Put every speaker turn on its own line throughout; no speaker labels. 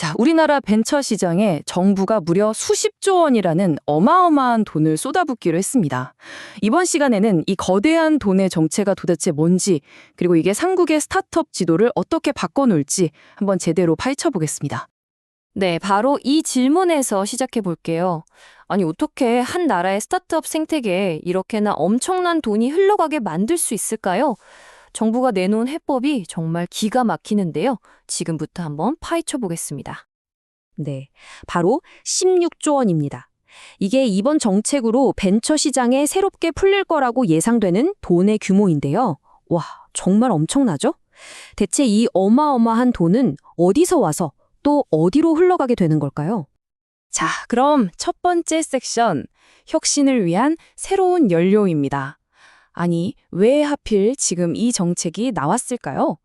자, 우리나라 벤처 시장에 정부가 무려 수십조 원이라는 어마어마한 돈을 쏟아붓기로 했습니다. 이번 시간에는 이 거대한 돈의 정체가 도대체 뭔지, 그리고 이게 한국의 스타트업 지도를 어떻게 바꿔놓을지 한번 제대로 파헤쳐 보겠습니다.
네, 바로 이 질문에서 시작해 볼게요. 아니, 어떻게 한 나라의 스타트업 생태계에 이렇게나 엄청난 돈이 흘러가게 만들 수 있을까요? 정부가 내놓은 해법이 정말 기가 막히는데요. 지금부터 한번 파헤쳐 보겠습니다.
네, 바로 16조 원입니다. 이게 이번 정책으로 벤처 시장에 새롭게 풀릴 거라고 예상되는 돈의 규모인데요. 와, 정말 엄청나죠? 대체 이 어마어마한 돈은 어디서 와서 또 어디로 흘러가게 되는 걸까요?
자, 그럼 첫 번째 섹션, 혁신을 위한 새로운 연료입니다. 아니, 왜 하필 지금 이 정책이 나왔을까요?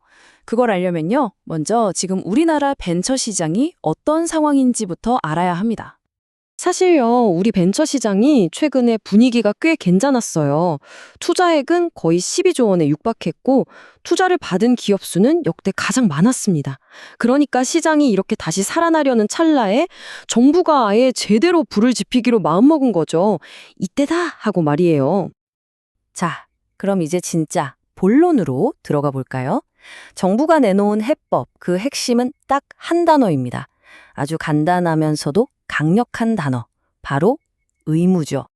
그걸 알려면요, 먼저 지금 우리나라 벤처 시장이 어떤 상황인지부터 알아야 합니다.
사실요, 우리 벤처 시장이 최근에 분위기가 꽤 괜찮았어요. 투자액은 거의 12조 원에 육박했고, 투자를 받은 기업 수는 역대 가장 많았습니다. 그러니까 시장이 이렇게 다시 살아나려는 찰나에 정부가 아예 제대로 불을 지피기로 마음먹은 거죠. 이때다! 하고 말이에요. 자, 그럼 이제 진짜 본론으로 들어가 볼까요? 정부가 내놓은 해법, 그 핵심은 딱 한 단어입니다. 아주 간단하면서도 강력한 단어, 바로 의무죠.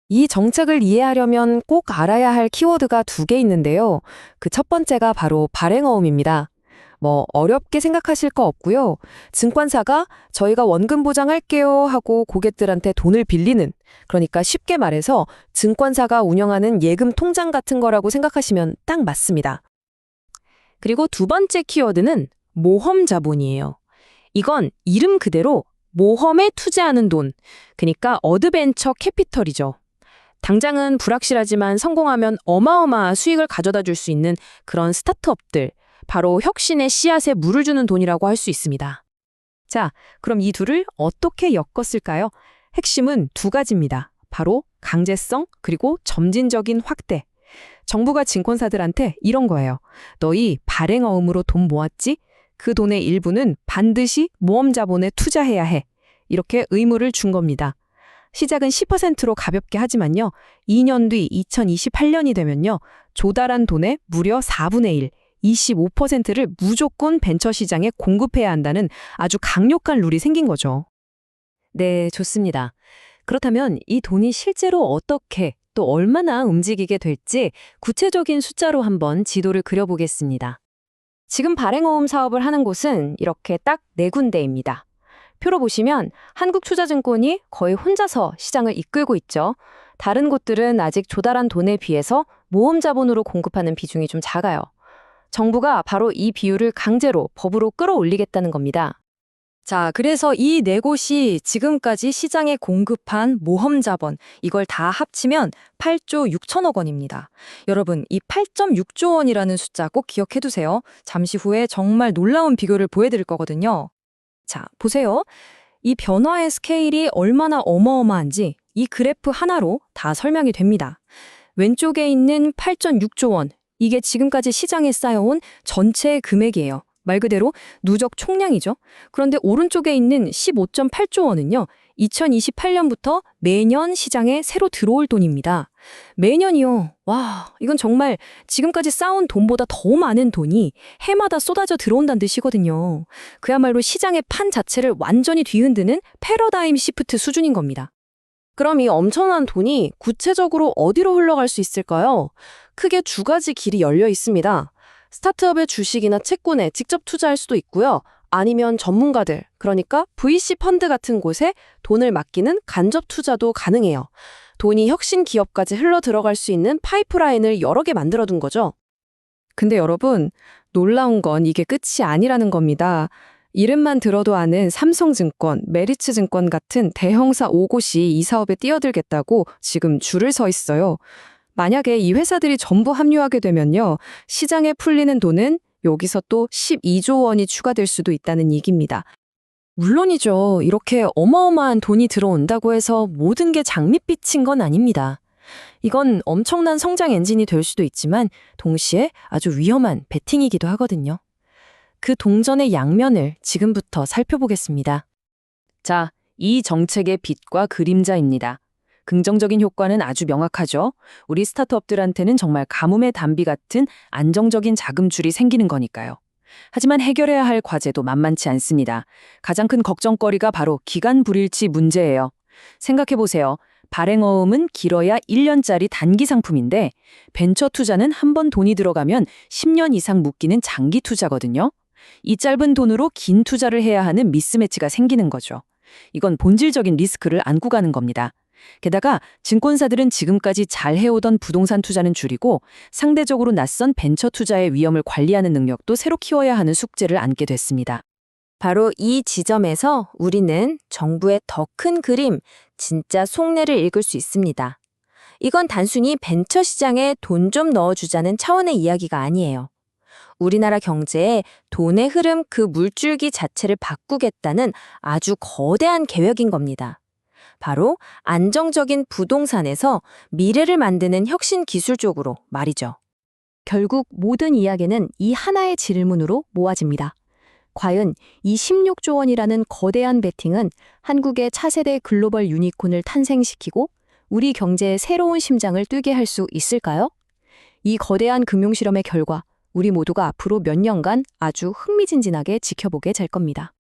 이 정책을 이해하려면 꼭 알아야 할 키워드가 두 개 있는데요. 그 첫 번째가 바로 발행어음입니다. 어렵게 생각하실 거 없고요. 증권사가 저희가 원금 보장할게요 하고 고객들한테 돈을 빌리는, 그러니까 쉽게 말해서 증권사가 운영하는 예금 통장 같은 거라고 생각하시면 딱 맞습니다. 그리고 두 번째 키워드는 모험 자본이에요. 이건 이름 그대로 모험에 투자하는 돈, 그러니까 어드벤처 캐피털이죠. 당장은 불확실하지만 성공하면 어마어마한 수익을 가져다 줄 수 있는 그런 스타트업들, 바로 혁신의 씨앗에 물을 주는 돈이라고 할 수 있습니다. 자, 그럼 이 둘을 어떻게 엮었을까요? 핵심은 두 가지입니다. 바로 강제성 그리고 점진적인 확대. 정부가 증권사들한테 이런 거예요. 너희 발행어음으로 돈 모았지? 그 돈의 일부는 반드시 모험 자본에 투자해야 해. 이렇게 의무를 준 겁니다. 시작은 10%로 가볍게 하지만요. 2년 뒤 2028년이 되면요. 조달한 돈의 무려 4분의 1, 25%를 무조건 벤처 시장에 공급해야 한다는 아주 강력한 룰이 생긴 거죠. 네, 좋습니다. 그렇다면 이 돈이 실제로 어떻게 또 얼마나 움직이게 될지 구체적인 숫자로 한번 지도를 그려보겠습니다. 지금 발행어음 사업을 하는 곳은 이렇게 딱 네 군데입니다. 표로 보시면 한국투자증권이 거의 혼자서 시장을 이끌고 있죠. 다른 곳들은 아직 조달한 돈에 비해서 모험 자본으로 공급하는 비중이 좀 작아요. 정부가 바로 이 비율을 강제로 법으로 끌어올리겠다는 겁니다. 자, 그래서 이 네 곳이 지금까지 시장에 공급한 모험 자본, 이걸 다 합치면 8조 6천억 원입니다. 여러분, 이 8.6조 원이라는 숫자 꼭 기억해 두세요. 잠시 후에 정말 놀라운 비교를 보여드릴 거거든요. 자, 보세요. 이 변화의 스케일이 얼마나 어마어마한지 이 그래프 하나로 다 설명이 됩니다. 왼쪽에 있는 8.6조 원, 이게 지금까지 시장에 쌓여온 전체 금액이에요. 말 그대로 누적 총량이죠. 그런데 오른쪽에 있는 15.8조 원은요. 2028년부터 매년 시장에 새로 들어올 돈입니다. 매년이요. 와, 이건 정말 지금까지 쌓은 돈보다 더 많은 돈이 해마다 쏟아져 들어온다는 뜻이거든요. 그야말로 시장의 판 자체를 완전히 뒤흔드는 패러다임 시프트 수준인 겁니다. 그럼 이 엄청난 돈이 구체적으로 어디로 흘러갈 수 있을까요? 크게 두 가지 길이 열려 있습니다. 스타트업의 주식이나 채권에 직접 투자할 수도 있고요. 아니면 전문가들, 그러니까 VC 펀드 같은 곳에 돈을 맡기는 간접 투자도 가능해요. 돈이 혁신 기업까지 흘러 들어갈 수 있는 파이프라인을 여러 개 만들어둔 거죠. 근데 여러분, 놀라운 건 이게 끝이 아니라는 겁니다. 이름만 들어도 아는 삼성증권, 메리츠증권 같은 대형사 5곳이 이 사업에 뛰어들겠다고 지금 줄을 서 있어요. 만약에 이 회사들이 전부 합류하게 되면요. 시장에 풀리는 돈은 여기서 또 12조 원이 추가될 수도 있다는 얘기입니다. 물론이죠. 이렇게 어마어마한 돈이 들어온다고 해서 모든 게 장밋빛인 건 아닙니다. 이건 엄청난 성장 엔진이 될 수도 있지만 동시에 아주 위험한 베팅이기도 하거든요. 그 동전의 양면을 지금부터 살펴보겠습니다.
자, 이 정책의 빛과 그림자입니다. 긍정적인 효과는 아주 명확하죠. 우리 스타트업들한테는 정말 가뭄의 단비 같은 안정적인 자금줄이 생기는 거니까요. 하지만 해결해야 할 과제도 만만치 않습니다. 가장 큰 걱정거리가 바로 기간 불일치 문제예요. 생각해보세요. 발행어음은 길어야 1년짜리 단기 상품인데 벤처 투자는 한 번 돈이 들어가면 10년 이상 묶이는 장기 투자거든요. 이 짧은 돈으로 긴 투자를 해야 하는 미스매치가 생기는 거죠. 이건 본질적인 리스크를 안고 가는 겁니다. 게다가 증권사들은 지금까지 잘 해오던 부동산 투자는 줄이고 상대적으로 낯선 벤처 투자의 위험을 관리하는 능력도 새로 키워야 하는 숙제를 안게 됐습니다.
바로 이 지점에서 우리는 정부의 더 큰 그림, 진짜 속내를 읽을 수 있습니다. 이건 단순히 벤처 시장에 돈 좀 넣어주자는 차원의 이야기가 아니에요. 우리나라 경제에 돈의 흐름 그 물줄기 자체를 바꾸겠다는 아주 거대한 계획인 겁니다. 바로 안정적인 부동산에서 미래를 만드는 혁신 기술 쪽으로 말이죠. 결국 모든 이야기는 이 하나의 질문으로 모아집니다. 과연 이 16조 원이라는 거대한 베팅은 한국의 차세대 글로벌 유니콘을 탄생시키고 우리 경제의 새로운 심장을 뛰게 할 수 있을까요? 이 거대한 금융 실험의 결과 우리 모두가 앞으로 몇 년간 아주 흥미진진하게 지켜보게 될 겁니다.